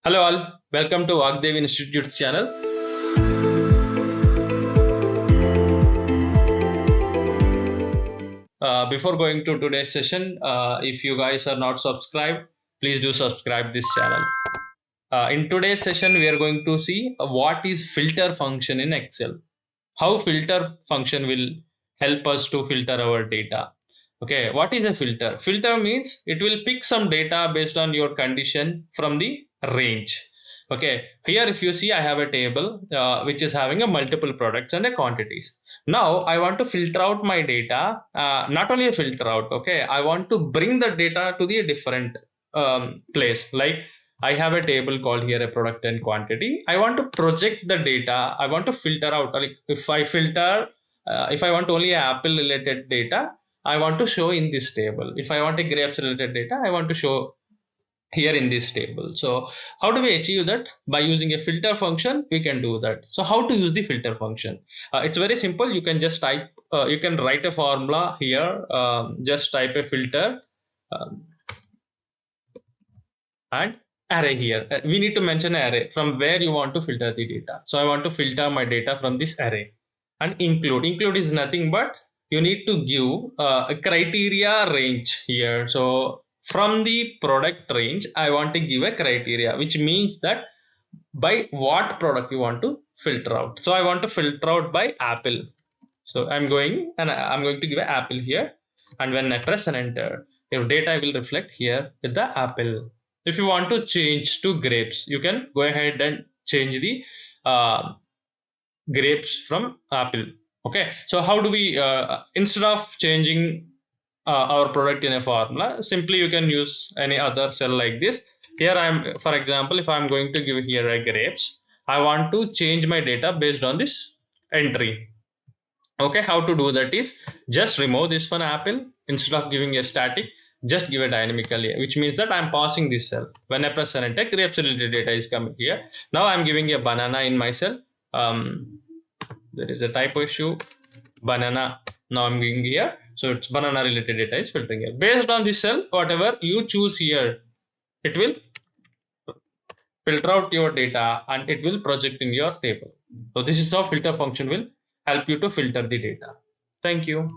Hello all, welcome to Vagdevi Institute's channel. Before going to today's session, if you guys are not subscribed, please do subscribe this channel. In today's session, we are going to see what is filter function in Excel. How filter function will help us to filter our data. Okay, what is a filter? Filter means it will pick some data based on your condition from the range. Okay, here if you see, I have a table which is having a multiple products and a quantities. Now I want to filter out my data, not only a filter out. Okay, I want to bring the data to the different place. Like I have a table called here a product and quantity. I want to project the data. I want to filter out. Like if I filter, if I want only apple related data, I want to show in this table. If I want a grapes related data, I want to show here in this table. So how do we achieve that? By using a filter function, we can do that. So how to use the filter function? It's very simple. You can just type, you can write a formula here. Just type a filter um, and array here. We need to mention an array from where you want to filter the data. So I want to filter my data from this array and include. Include is nothing but you need to give a criteria range here. So from the product range, I want to give a criteria, which means that by what product you want to filter out. So I want to filter out by apple. So I'm going and I'm going to give an apple here. And when I press and enter, your data will reflect here with the apple. If you want to change to grapes, you can go ahead and change the uh, grapes from apple. Okay, so how do we instead of changing our product in a formula, simply you can use any other cell like this. Here I'm, for example, if I'm going to give here a grapes, I want to change my data based on this entry. Okay, how to do that is just remove this one apple. Instead of giving a static, just give a dynamically, which means that I'm passing this cell. When I press enter, grapes related data is coming here. Now I'm giving a banana in my cell. There is a typo issue, banana. Now I'm giving here, so it's banana related data is filtering here. Based on this cell, whatever you choose here, it will filter out your data and it will project in your table. So this is how filter function will help you to filter the data. Thank you.